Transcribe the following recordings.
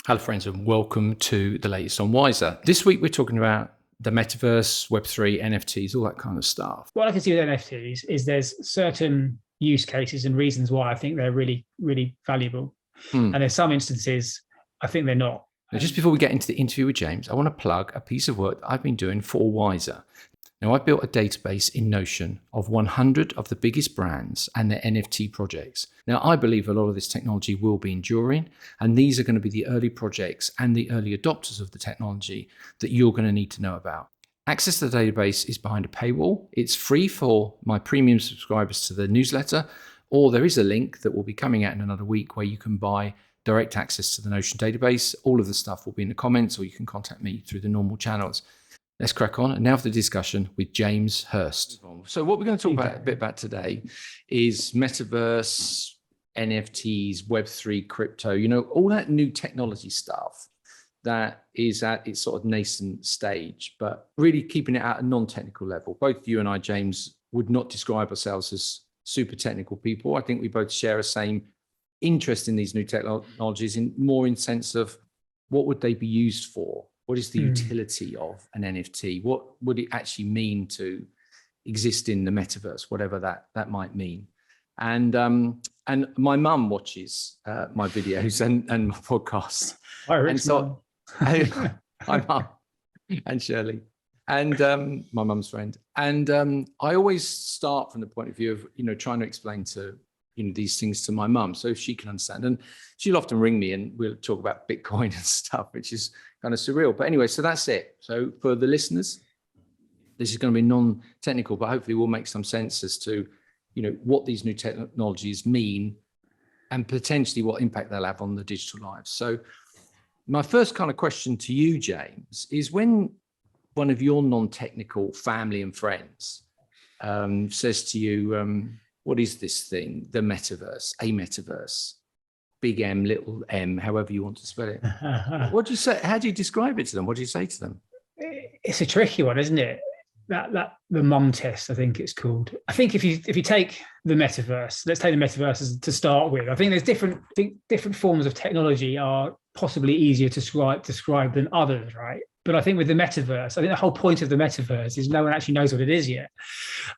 Hello friends and welcome to the latest on Wiser. This week we're talking about the Metaverse, Web3, NFTs, all that kind of stuff. What I can see with NFTs is there's certain use cases and reasons why I think they're really, really valuable. And there's some instances I think they're not. Now, just before we get into the interview with James, I want to plug a piece of work that I've been doing for Wiser. Now, I've built a database in Notion of 100 of the biggest brands and their NFT projects. Now, I believe a lot of this technology will be enduring, and these are going to be the early projects and the early adopters of the technology that you're going to need to know about. Access to the database is behind a paywall. It's free for my premium subscribers to the newsletter, or there is a link that will be coming out in another week where you can buy direct access to the Notion database. All of the stuff will be in the comments, or you can contact me through the normal channels. Let's crack on. And now for the discussion with James Hirst. So what we're going to talk about a bit about today is Metaverse, NFTs, Web3, crypto, all that new technology stuff that is at its sort of nascent stage, but really keeping it at a non-technical level. Both you and I, James, would not describe ourselves as super technical people. I think we both share a same interest in these new technologies, in sense of what would they be used for? What is the utility of an NFT? What would it actually mean to exist in the metaverse, whatever that might mean? And my mum watches my videos and my podcasts. And so my mum and Shirley and my mum's friend. And I always start from the point of view of, trying to explain to these things to my mum so she can understand. And she'll often ring me and we'll talk about Bitcoin and stuff, which is kind of surreal. But anyway, so that's it. So for the listeners, this is going to be non-technical, but hopefully will make some sense as to, what these new technologies mean and potentially what impact they'll have on the digital lives. So my first kind of question to you, James, is when one of your non-technical family and friends says to you, what is this thing? The metaverse, a metaverse, big M, little m, however you want to spell it. What do you say? How do you describe it to them? What do you say to them? It's a tricky one, isn't it? That the mum test, I think it's called. I think if you take the metaverse, let's take the metaverse to start with. I think there's different forms of technology are possibly easier to describe than others, right? But I think with the metaverse, I think the whole point of the metaverse is no one actually knows what it is yet.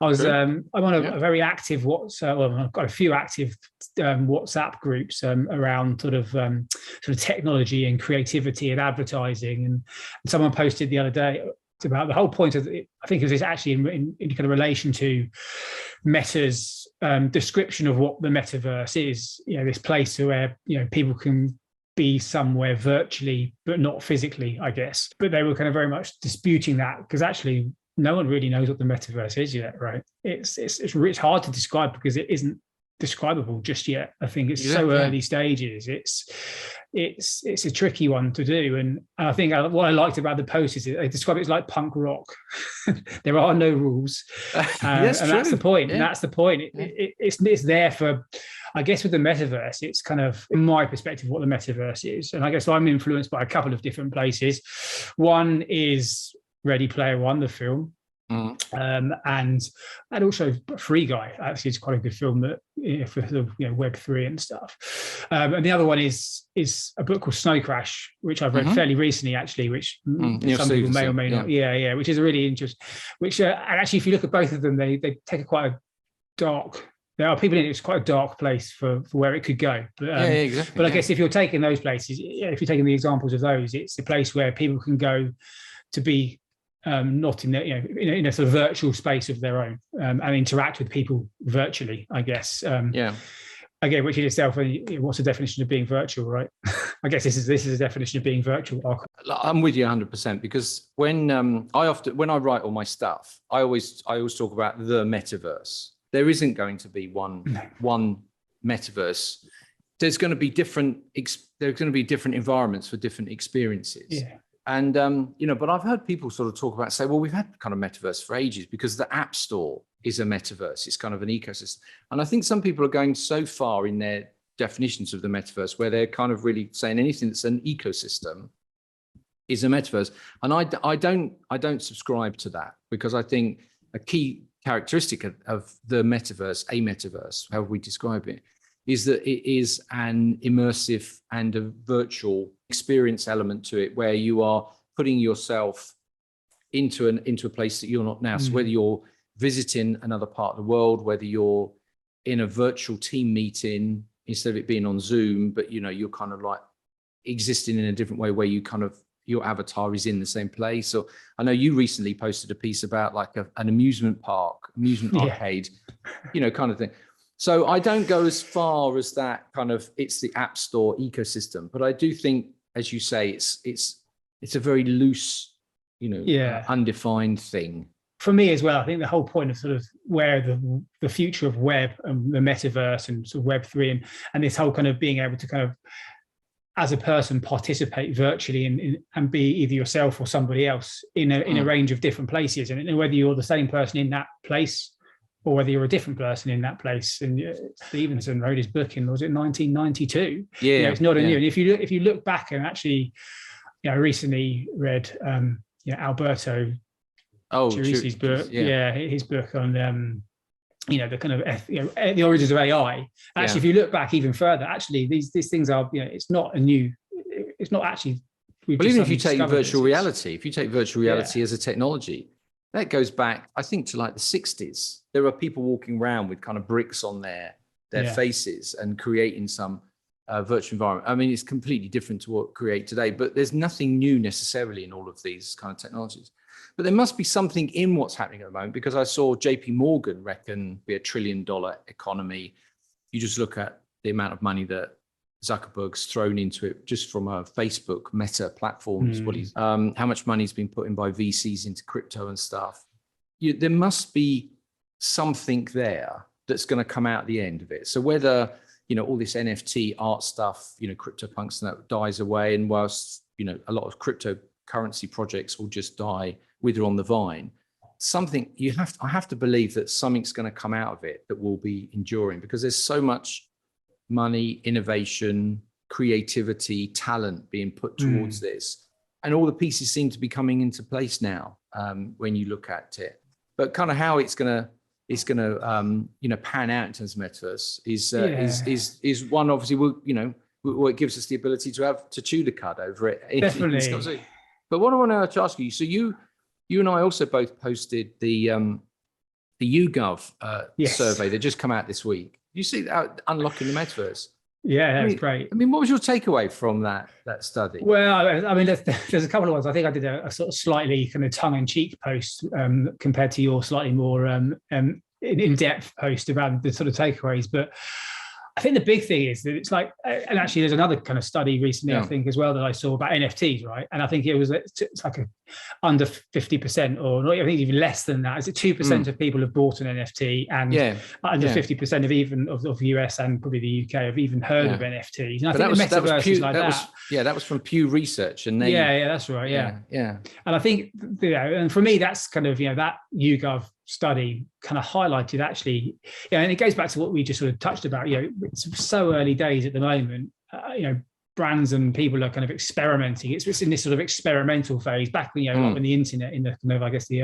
I'm on a very active I've got a few active WhatsApp groups around sort of technology and creativity and advertising. And someone posted the other day about the whole point of it. I think it was actually in kind of relation to Meta's description of what the metaverse is. This place where people can be somewhere virtually but not physically, I guess. But they were kind of very much disputing that because actually no one really knows what the metaverse is yet, right? It's hard to describe because it isn't describable just yet. I think it's so early stages. It's a tricky one to do, and I think what I liked about the post is they describe it as like punk rock. There are no rules, and that's the point. And that's the point. It's there for. I guess with the metaverse, it's kind of, in my perspective, what the metaverse is. And I guess I'm influenced by a couple of different places. One is Ready Player One, the film. And also Free Guy, actually, it's quite a good film that for Web3 and stuff. And the other one is a book called Snow Crash, which I've read fairly recently, actually, which some people may or may not. Yeah, which is a really interesting. Which and actually, if you look at both of them, they take quite a dark. There are people in it. It's quite a dark place for where it could go. But, exactly. But I guess if you're taking those places, if you're taking the examples of those, it's a place where people can go to be not in in a sort of virtual space of their own and interact with people virtually, I guess. Again, which in itself, what's the definition of being virtual, right? I guess this is a definition of being virtual. I'm with you 100% because when I write all my stuff, I always talk about the metaverse. There isn't going to be one metaverse. There's going to be different environments for different experiences. Yeah. And but I've heard people sort of talk about, say, well, we've had kind of metaverse for ages because the App Store is a metaverse. It's kind of an ecosystem. And I think some people are going so far in their definitions of the metaverse where they're kind of really saying anything that's an ecosystem is a metaverse. And I don't subscribe to that because I think a key characteristic of the metaverse, a metaverse, however we describe it, is that it is an immersive and a virtual experience element to it, where you are putting yourself into a place that you're not now. So whether you're visiting another part of the world, whether you're in a virtual team meeting instead of it being on Zoom, but you're kind of like existing in a different way, where you kind of, your avatar is in the same place. So I know you recently posted a piece about like an amusement arcade, kind of thing. So I don't go as far as that kind of, it's the app store ecosystem, but I do think, as you say, it's a very loose, undefined thing. For me as well, I think the whole point of sort of where the future of web and the metaverse and sort of Web3 and this whole kind of being able to kind of, as a person, participate virtually and be either yourself or somebody else in a range of different places, and whether you're the same person in that place or whether you're a different person in that place. And Stevenson wrote his book in, was it 1992? Yeah, it's not a new. And if you look back, and actually, I recently read Alberto Gerisi's book. His book on the kind of the origins of AI. Actually, if you look back even further, actually these things are, it's not a new. It's not actually. But even if you take virtual reality, as a technology, that goes back, I think, to like the 60s. There are people walking around with kind of bricks on their faces and creating some virtual environment. I mean, it's completely different to what create today, but there's nothing new necessarily in all of these kind of technologies. But there must be something in what's happening at the moment, because I saw JP Morgan reckon be $1 trillion economy. You just look at the amount of money that Zuckerberg's thrown into it just from a Facebook Meta platforms, how much money's been put in by VCs into crypto and stuff. There must be something there that's going to come out at the end of it. So whether, all this NFT art stuff, CryptoPunks and that dies away, and whilst, a lot of cryptocurrency projects will just die, wither on the vine, I have to believe that something's going to come out of it that will be enduring, because there's so much money, innovation, creativity, talent being put towards this, and all the pieces seem to be coming into place now when you look at it. But kind of how it's going to pan out in terms of metaverse is one, obviously, it gives us the ability to chew the cud over it. Definitely. But what I want to ask you, so you and I also both posted the YouGov survey that just come out this week. You see that, unlocking the metaverse? Yeah, that's great. I mean, what was your takeaway from that study? Well, I mean, there's a couple of ones. I think I did a sort of slightly kind of tongue-in-cheek post compared to your slightly more in-depth post about the sort of takeaways. But I think the big thing is that it's like, and actually there's another kind of study recently, I think, as well, that I saw about NFTs, right? And I think it's like under 50%, or not, I think even less than that. Is it 2% of people have bought an NFT, and under 50% of the US and probably the UK have even heard of NFTs. And I think the metaverse is like that. That was from Pew Research, and that's right. Yeah. And I think, and for me, that's kind of, that YouGov study kind of highlighted, actually, and it goes back to what we just sort of touched about. It's so early days at the moment. Brands and people are kind of experimenting. It's in this sort of experimental phase. Back when like when the internet, in the kind of, I guess, the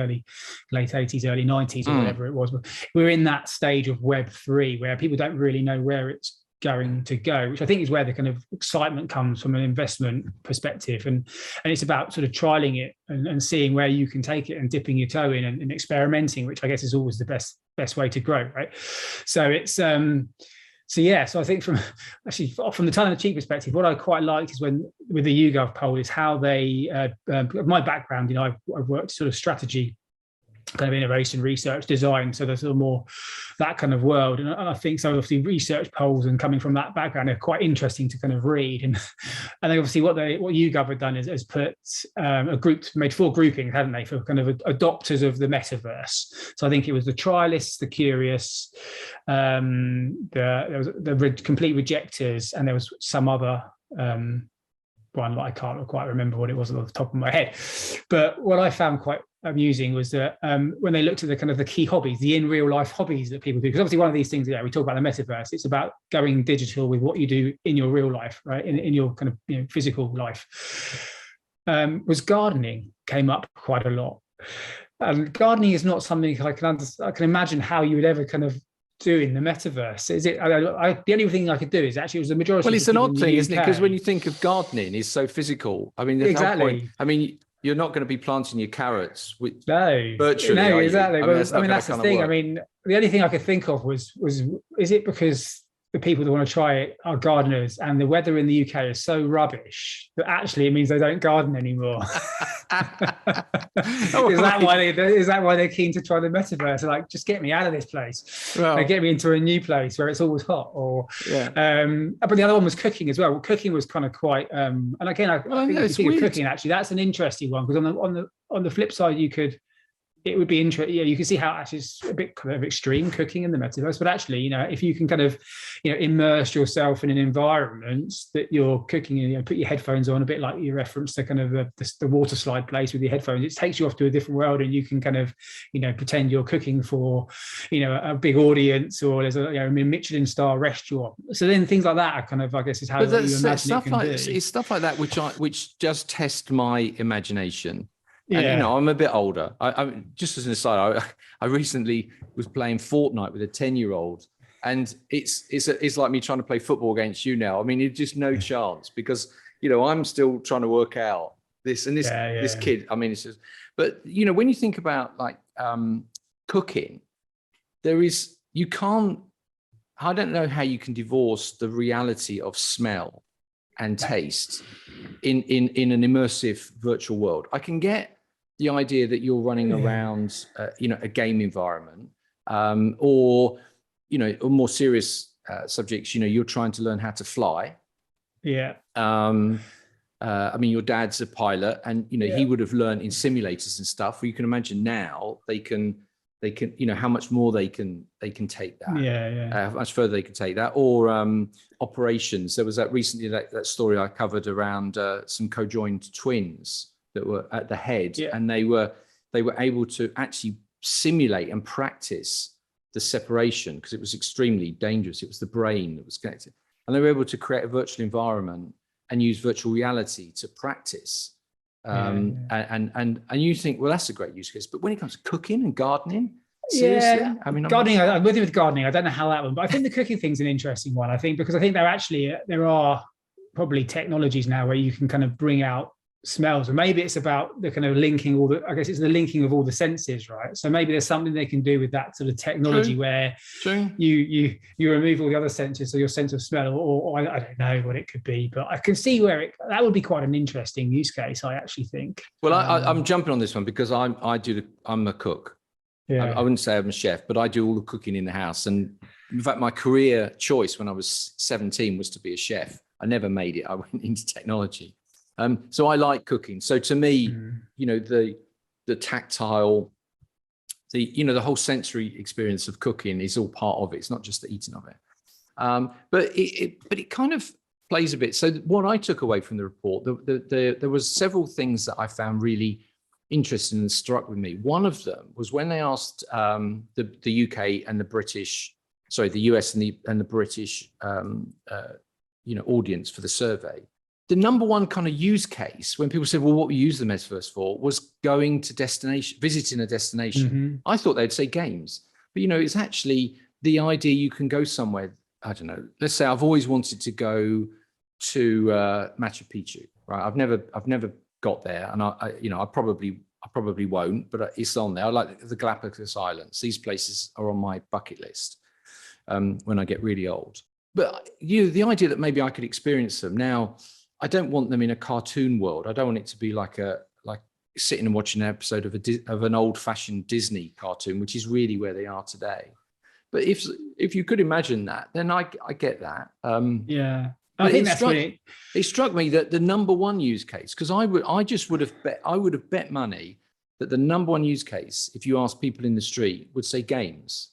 late 80s, early 90s, or whatever it was, we're in that stage of Web3 where people don't really know where it's going to go, which I think is where the kind of excitement comes from an investment perspective, and it's about sort of trialing it and seeing where you can take it and dipping your toe in and experimenting, which I guess is always the best way to grow, right? So it's so I think from the tongue-in-cheek perspective, what I quite liked is when with the YouGov poll is how they my background, I've worked sort of strategy, kind of innovation, research, design, so there's a little more that kind of world, and I think so. Obviously, research polls and coming from that background are quite interesting to kind of read, and then obviously what YouGov have done is put made 4 groupings, haven't they, for kind of adopters of the metaverse. So I think it was the trialists, the curious, there was the complete rejectors, and there was some other one that I can't quite remember what it was off the top of my head. But what I found quite amusing was that when they looked at the kind of the key hobbies, the in real life hobbies that people do, because obviously one of these things, we talk about the metaverse, it's about going digital with what you do in your real life, right? In your kind of physical life. Was gardening came up quite a lot. And gardening is not something I can imagine how you would ever kind of doing the metaverse? Is it? The only thing I could do is actually it was the majority. Well, of it's the an people odd in the thing, isn't it? Because when UK. you think of gardening, it's so physical. I mean, the whole point. Exactly. I mean, you're not going to be planting your carrots No, virtually, no, are you? exactly. I mean, Well, that's I not mean, going that's to the kind of thing. I work. mean, the only thing I could think of was is it because the people that want to try it are gardeners, and the weather in the UK is so rubbish that actually it means they don't garden anymore. Oh, Is that I mean, why they're keen to try the metaverse? Like, just get me out of this place, and well, get me into a new place where it's always hot. Or, yeah. but the other one was cooking as well. Well, cooking was kind of quite, and again, I Well, I think know if you it's think of weird. cooking, actually, that's an interesting one because on the flip side, it would be interesting. Yeah, you can see how actually it's a bit kind of extreme cooking in the metaverse, but actually, if you can kind of, immerse yourself in an environment that you're cooking in, put your headphones on, a bit like you referenced the kind of the water slide place with your headphones. It takes you off to a different world, and you can kind of, pretend you're cooking for, a big audience, or there's a Michelin star restaurant. So then things like that are kind of, I guess, is how But you imagine stuff it can like be. it's stuff like that which just test my imagination. And Yeah. I'm a bit older. I just as an aside, I recently was playing Fortnite with a 10-year-old, and it's like me trying to play football against you now. I mean, it's just no chance because I'm still trying to work out this and this Yeah. kid. I mean, it's just, but when you think about like cooking, you can't. I don't know how you can divorce the reality of smell and taste in an immersive virtual world. I can get the idea that you're running around, a game environment, or more serious subjects. You're trying to learn how to fly. Yeah. I mean, your dad's a pilot, and he would have learned in simulators and stuff. Well, you can imagine now they can, how much more they can take that. Yeah. How much further they can take that, or operations. There was that recently that story I covered around some co-joined twins that were at the head, and they were able to actually simulate and practice the separation because it was extremely dangerous. It was the brain that was connected, and they were able to create a virtual environment and use virtual reality to practice. And you think, well, that's a great use case, but when it comes to cooking and gardening, seriously? Yeah, I mean, gardening. I'm with you with gardening. I don't know how that one, but I think the cooking thing's an interesting one. I think because I think there are probably technologies now where you can kind of bring out smells, or maybe it's about the kind of linking I guess it's the linking of all the senses, right? So maybe there's something they can do with that sort of technology where you remove all the other senses, so your sense of smell, or I don't know what it could be, but I can see where that would be quite an interesting use case. I actually think. Well, I'm jumping on this one because I'm a cook. Yeah. I wouldn't say I'm a chef, but I do all the cooking in the house. And in fact, my career choice when I was 17 was to be a chef. I never made it. I went into technology. So I like cooking. So to me, the tactile, the whole sensory experience of cooking is all part of it. It's not just the eating of it. But it kind of plays a bit. So what I took away from the report, there was several things that I found really interesting and struck with me. One of them was when they asked the UK and the British, sorry, the US and the British, audience for the survey. The number one kind of use case when people said, well, what we use the metaverse for was going to visiting a destination. Mm-hmm. I thought they'd say games, but it's actually the idea you can go somewhere. I don't know. Let's say I've always wanted to go to Machu Picchu, right? I've never got there, and I probably won't, but it's on there. I like the Galapagos Islands. These places are on my bucket list when I get really old. But the idea that maybe I could experience them now. I don't want them in a cartoon world. I don't want it to be like sitting and watching an episode of an old-fashioned Disney cartoon, which is really where they are today. But if you could imagine that, then I get that. I think it struck me that the number one use case, because I would have bet money that the number one use case, if you ask people in the street, would say games.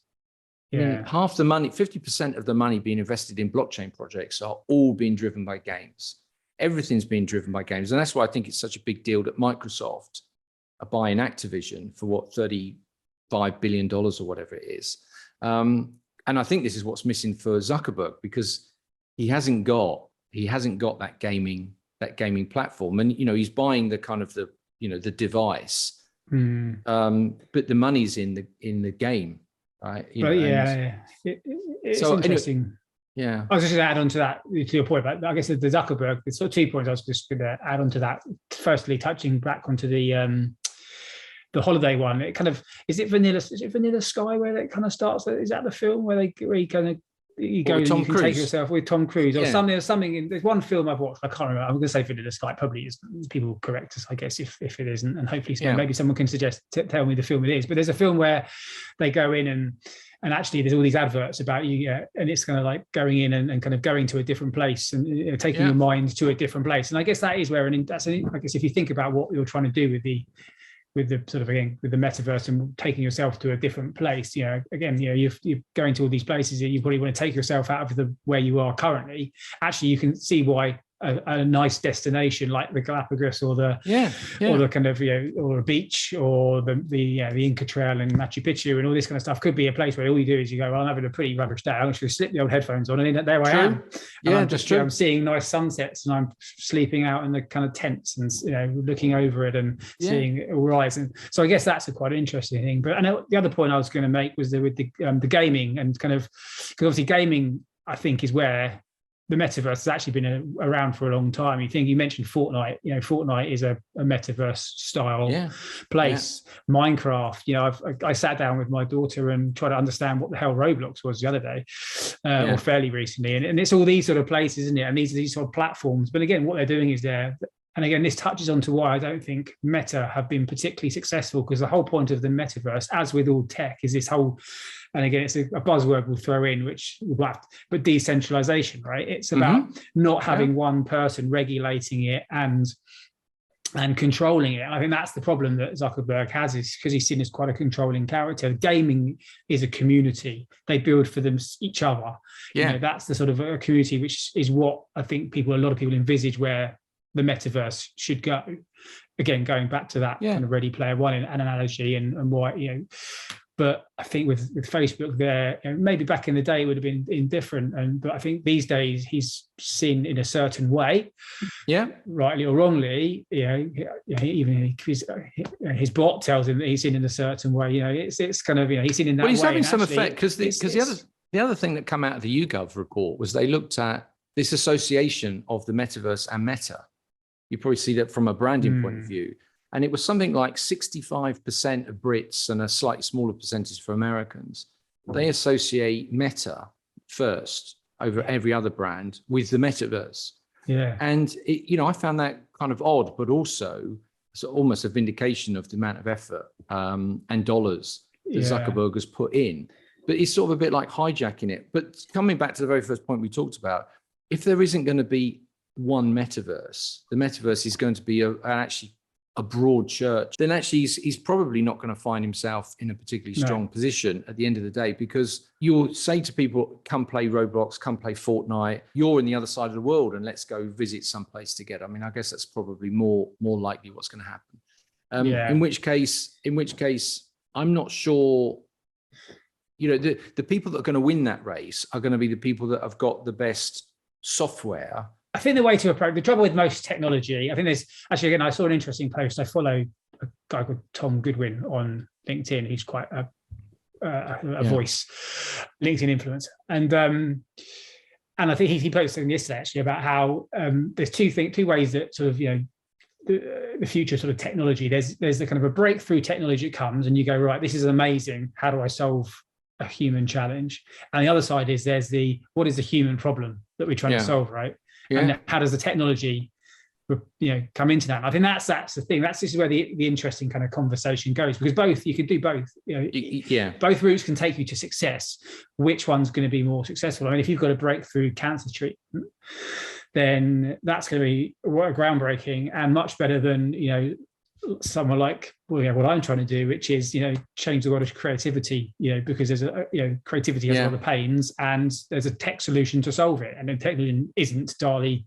I mean, half the money, 50% of the money being invested in blockchain projects are all being driven by games. Everything's being driven by games. And that's why I think it's such a big deal that Microsoft are buying Activision for what, $35 billion or whatever it is. And I think this is what's missing for Zuckerberg, because he hasn't got that gaming platform. And, he's buying the kind of the device, but the money's in the game right? But it's interesting. Anyway, yeah. I was just going to add on to that, to your point, but I guess the Zuckerberg, there's sort of 2 points I was just going to add on to that. Firstly, touching back onto the holiday one, it kind of, is it Vanilla Sky where it kind of starts? Is that the film where you kind of, you go and you can take yourself with Tom Cruise or something. There's one film I've watched, I can't remember. I'm going to say Vanilla Sky, probably is. People correct us, I guess, if it isn't, and hopefully maybe someone can tell me the film it is. But there's a film where they go in and actually there's all these adverts about you, and it's kind of like going in and kind of going to a different place and taking your mind to a different place. And I guess that is where, I guess if you think about what you're trying to do with the sort of, again, with the metaverse and taking yourself to a different place, you're going to all these places that you probably want to take yourself out of where you are currently. Actually, you can see why a nice destination like the Galapagos or the or the kind of or a beach or the Inca Trail and Machu Picchu and all this kind of stuff could be a place where all you do is you go, well, I'm having a pretty rubbish day, I'm just going to slip the old headphones on and there I am. And I'm seeing nice sunsets and I'm sleeping out in the kind of tents and looking over it and seeing it all rise. And so I guess that's a quite interesting thing. But I know the other point I was going to make was with the gaming and kind of, because obviously gaming I think is where the metaverse has actually been around for a long time. You mentioned Fortnite. Fortnite is a metaverse style place. Minecraft. I sat down with my daughter and tried to understand what the hell Roblox was the other day, or fairly recently. And it's all these sort of places, isn't it? And these sort of platforms. But again, what they're doing is and again, this touches on to why I don't think Meta have been particularly successful, because the whole point of the metaverse, as with all tech, is this whole, and again, it's a buzzword we'll throw in, but decentralization, right? It's about not having one person regulating it and controlling it. I think that's the problem that Zuckerberg has, is because he's seen as quite a controlling character. Gaming is a community. They build for each other. That's the sort of a community, which is what I think a lot of people envisage where the metaverse should go. Again, going back to that kind of Ready Player One an analogy and why, but I think with Facebook there, maybe back in the day it would have been indifferent, but I think these days he's seen in a certain way, rightly or wrongly, even his bot tells him that he's seen in a certain way. It's kind of, he's seen in that way. Well, he's having some effect, because the other thing that came out of the YouGov report was they looked at this association of the metaverse and Meta. You probably see that from a branding point of view. And it was something like 65% of Brits and a slightly smaller percentage for Americans. They associate Meta first over every other brand with the metaverse. Yeah. And, I found that kind of odd, but also almost a vindication of the amount of effort and dollars that Zuckerberg has put in. But it's sort of a bit like hijacking it. But coming back to the very first point we talked about, if there isn't going to be one metaverse, the metaverse is going to be actually a broad church, then actually he's probably not going to find himself in a particularly strong position at the end of the day, because you'll say to people, come play Roblox, come play Fortnite, you're in the other side of the world and let's go visit someplace together. I mean, I guess that's probably more likely what's going to happen. In which case, I'm not sure, the people that are going to win that race are going to be the people that have got the best software. I think the way to approach the trouble with most technology, I think there's actually, again, I saw an interesting post. I follow a guy called Tom Goodwin on LinkedIn. He's quite a voice, LinkedIn influencer. And I think he posted something yesterday actually about how there's two ways that sort of, the future sort of technology. There's the kind of a breakthrough technology that comes and you go, right, this is amazing. How do I solve a human challenge? And the other side is what is the human problem that we're trying to solve, right? And how does the technology, come into that? And I think that's the thing. This is where the interesting kind of conversation goes, because you can do both. Both routes can take you to success. Which one's going to be more successful? I mean, if you've got a breakthrough cancer treatment, then that's going to be groundbreaking and much better than someone like what I'm trying to do, which is change the world of creativity. Because there's creativity has a lot of pains, and there's a tech solution to solve it. And the technology isn't DALL-E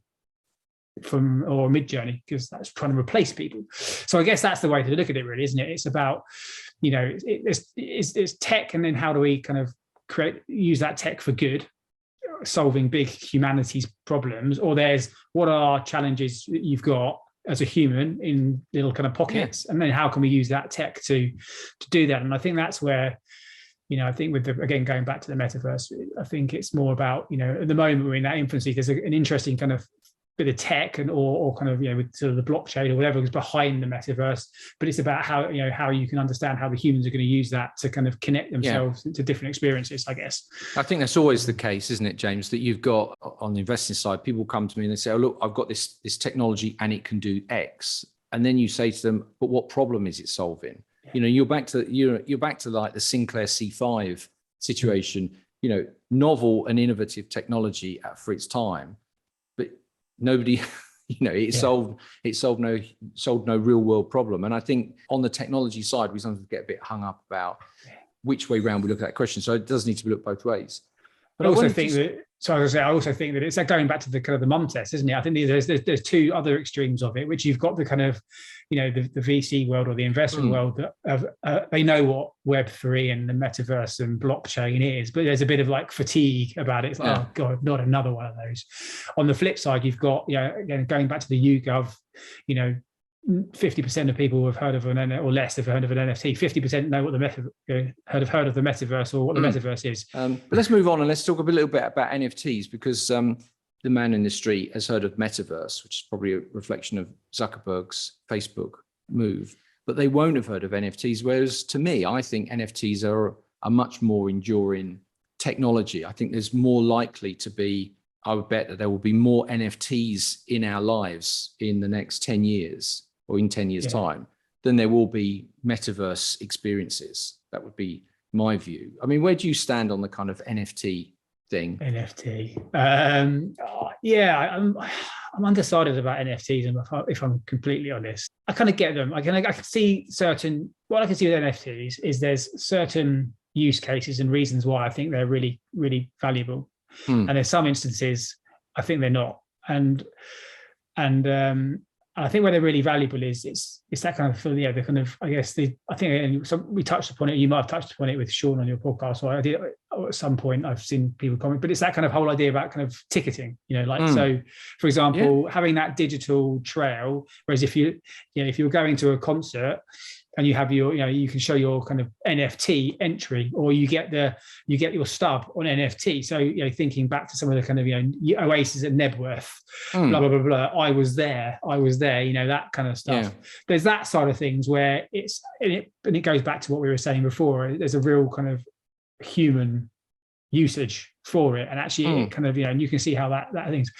or Midjourney, because that's trying to replace people. So I guess that's the way to look at it, really, isn't it? It's about it's tech, and then how do we kind of use that tech for good, solving big humanities problems, or there's what are challenges that you've got as a human in little kind of pockets, and then how can we use that tech to do that? And I think that's where I think with again, going back to the metaverse, I think it's more about, at the moment we're in that infancy, there's an interesting kind of bit of tech or kind of, with sort of the blockchain or whatever is behind the metaverse, but it's about how, how you can understand how the humans are going to use that to kind of connect themselves to different experiences, I guess. I think that's always the case, isn't it, James, that you've got on the investing side, people come to me and they say, oh, look, I've got this technology and it can do X. And then you say to them, but what problem is it solving? You're back to like the Sinclair C5 situation, novel and innovative technology for its time, but nobody, it solved no real world problem. And I think on the technology side, we sometimes get a bit hung up about which way round we look at that question. So it does need to be looked both ways. But I also think that it's like going back to the kind of the mum test, isn't it? I think there's two other extremes of it, which you've got the kind of, the VC world or the investment world that they know what Web3 and the metaverse and blockchain is, but there's a bit of like fatigue about it. It's like, oh God, not another one of those. On the flip side, you've got, again, going back to the YouGov, 50% of people have heard of or less have heard of an NFT. 50% know what heard of the metaverse or what the metaverse is. But let's move on and let's talk a little bit about NFTs, because the man in the street has heard of metaverse, which is probably a reflection of Zuckerberg's Facebook move, but they won't have heard of NFTs. Whereas to me, I think NFTs are a much more enduring technology. I think there's more likely to be, I would bet that there will be more NFTs in our lives in the next 10 years or in 10 years time than there will be metaverse experiences. That would be my view. I mean, where do you stand on the kind of NFT thing? NFT. I'm undecided about NFTs, if I'm completely honest. I kind of get them. I can see what I can see with NFTs is there's certain use cases and reasons why I think they're really, really valuable. And there's some instances I think they're not. And I think where they're really valuable is it's that kind of, the kind of, I guess we touched upon it. You might have touched upon it with Sean on your podcast, or I did at some point. I've seen people comment, but it's that kind of whole idea about kind of ticketing. So for example, having that digital trail. Whereas if you're going to a concert and you have you can show your kind of NFT entry, or you get your stub on NFT. So thinking back to some of the kind of Oasis at Nebworth, blah blah blah blah. I was there. That kind of stuff. There's that side of things where it goes back to what we were saying before. There's a real kind of human usage for it, and actually it kind of and you can see how that things.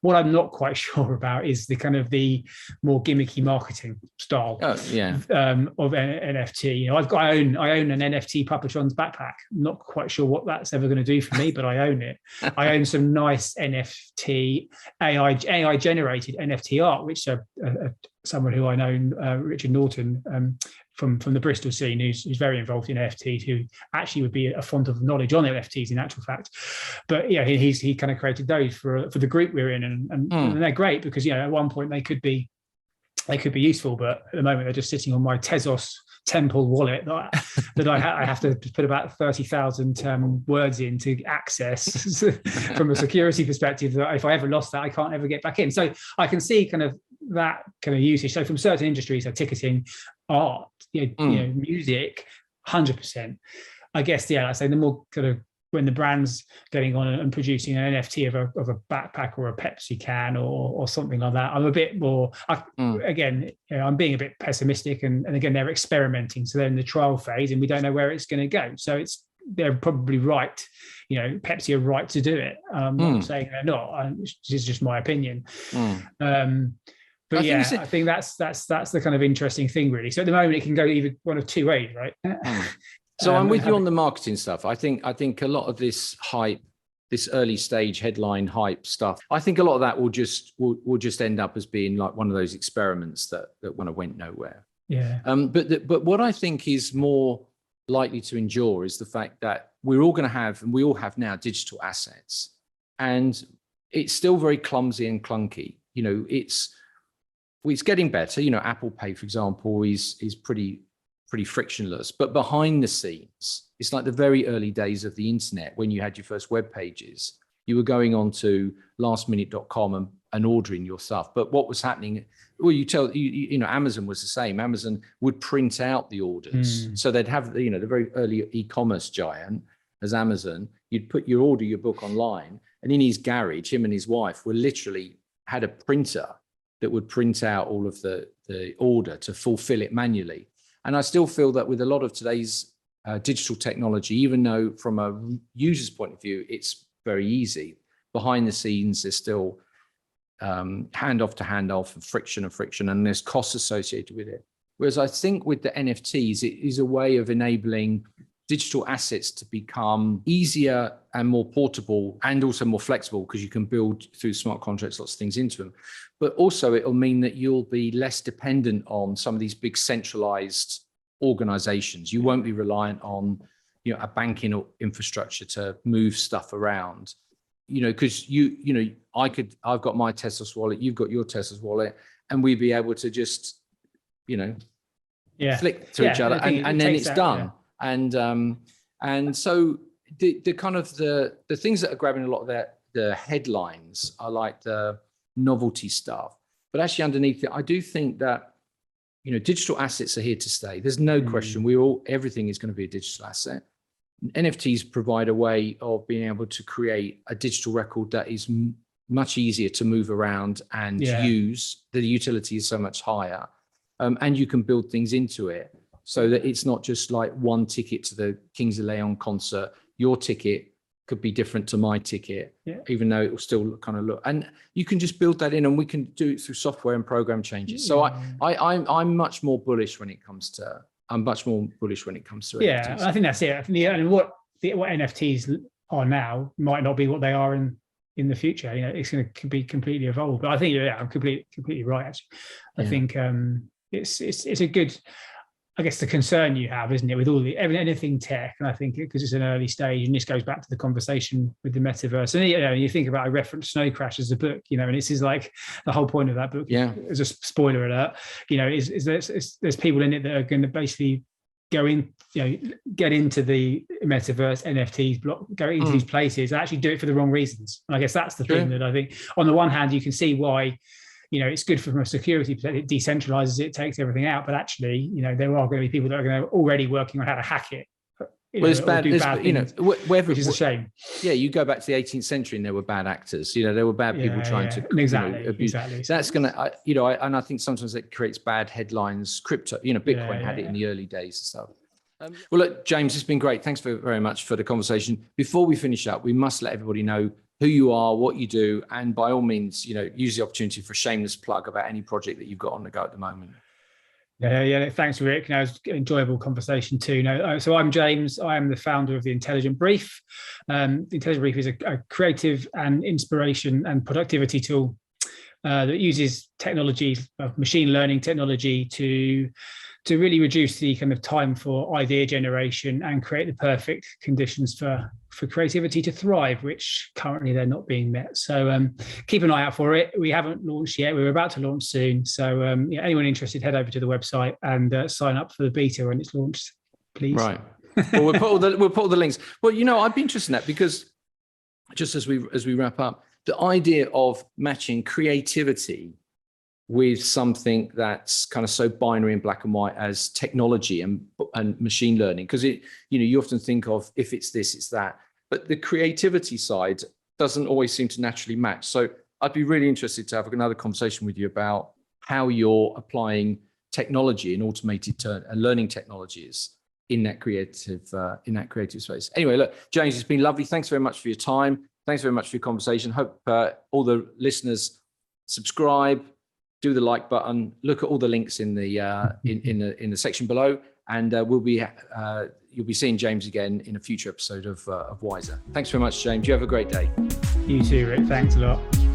What I'm not quite sure about is the kind of the more gimmicky marketing style of NFT. I own an NFT Puppetron's backpack. I'm not quite sure what that's ever going to do for me, but I own it. I own some nice NFT AI generated NFT art, which someone who I know, Richard Norton, from the Bristol scene, who's very involved in NFTs, who actually would be a font of knowledge on NFTs in actual fact. But he kind of created those for the group we're in, and they're great because at one point they could be useful, but at the moment they're just sitting on my Tezos Temple wallet that I have to put about 30,000 words in to access from a security perspective. That if I ever lost that, I can't ever get back in. So I can see kind of that kind of usage. So from certain industries, so ticketing, art, music, 100%. I guess, I say the more kind of when the brand's getting on and producing an NFT of a backpack or a Pepsi can or something like that, I'm a bit more, again, I'm being a bit pessimistic, and again, they're experimenting. So they're in the trial phase and we don't know where it's going to go. So they're probably right. Pepsi are right to do it. I'm not saying they're not. This is just my opinion. But I think that's the kind of interesting thing, really. So at the moment, it can go either one of two ways, right? So I'm with you on the marketing stuff. I think a lot of this hype, this early stage headline hype stuff, I think a lot of that will just end up as being like one of those experiments that kind of went nowhere. Yeah. But what I think is more likely to endure is the fact that we're all going to have, and we all have now, digital assets, and it's still very clumsy and clunky. It's getting better. Apple Pay, for example, is pretty frictionless, but behind the scenes, it's like the very early days of the internet when you had your first web pages. You were going on to lastminute.com and ordering your stuff. But what was happening, well, Amazon was the same. Amazon would print out the orders. So they'd have, the very early e-commerce giant as Amazon, you'd put your book online, and in his garage, him and his wife were literally had a printer that would print out all of the order to fulfill it manually. And I still feel that with a lot of today's digital technology, even though from a user's point of view, it's very easy, behind the scenes, there's still handoff to handoff and friction, and there's costs associated with it. Whereas I think with the NFTs, it is a way of enabling digital assets to become easier and more portable, and also more flexible, because you can build through smart contracts lots of things into them. But also it'll mean that you'll be less dependent on some of these big centralized organizations. You won't be reliant on a banking infrastructure to move stuff around. Because I've got my Tesla's wallet, you've got your Tesla's wallet, and we'd be able to just, flick to each other, and then it's done. Yeah. And so the kind of the things that are grabbing a lot of the headlines are like the novelty stuff, but actually underneath it, I do think that digital assets are here to stay. There's no question. Everything is going to be a digital asset. NFTs provide a way of being able to create a digital record that is much easier to move around and use. The utility is so much higher, and you can build things into it so that it's not just like one ticket to the Kings of Leon concert. Your ticket could be different to my ticket, even though it will still kind of look. And you can just build that in, and we can do it through software and program changes. So I'm much more bullish when it comes to. I'm much more bullish when it comes to NFTs. I think that's it. I think and what NFTs are now might not be what they are in the future. It's going to be completely evolved. But I think I'm completely right. Actually, I think it's a good. I guess the concern you have, isn't it, with anything tech, and I think because it's an early stage, and this goes back to the conversation with the metaverse. And you think about, I referenced Snow Crash as a book, and this is like the whole point of that book. Yeah. As a spoiler alert, is there's people in it that are going to basically go in, get into the metaverse, NFTs, go into these places, and actually do it for the wrong reasons. And I guess that's the thing that I think. On the one hand, you can see why. It's good from a security perspective. It decentralizes it, takes everything out. But actually, there are going to be people that are going to already working on how to hack it. It's bad. Which is a shame. Yeah, you go back to the 18th century, and there were bad actors. There were bad people trying to abuse. Exactly. That's going to, and I think sometimes it creates bad headlines. Crypto, Bitcoin had it in the early days and stuff. Well, look, James, it's been great. Thanks very much for the conversation. Before we finish up, we must let everybody know who you are, what you do, and by all means, use the opportunity for a shameless plug about any project that you've got on the go at the moment. Yeah. Thanks, Rick. It was an enjoyable conversation too. So I'm James. I am the founder of the Intelligent Brief. The Intelligent Brief is a creative and inspiration and productivity tool that uses technology, machine learning technology, to really reduce the kind of time for idea generation and create the perfect conditions for creativity to thrive, which currently they're not being met. So keep an eye out for it. We haven't launched yet. We're about to launch soon. So anyone interested, head over to the website and sign up for the beta when it's launched, please. Right. Well, we'll put all the links. Well, I'd be interested in that, because just as we wrap up, the idea of matching creativity with something that's kind of so binary and black and white as technology and machine learning, because you often think of, if it's this, it's that, but the creativity side doesn't always seem to naturally match. So I'd be really interested to have another conversation with you about how you're applying technology and automated learning technologies in that creative space. Anyway, look, James, it's been lovely. Thanks very much for your time. Thanks very much for your conversation. Hope all the listeners subscribe, do the like button, look at all the links in the section below, and you'll be seeing James again in a future episode of Wiser. Thanks very much, James. You have a great day. You too, Rick. Thanks a lot.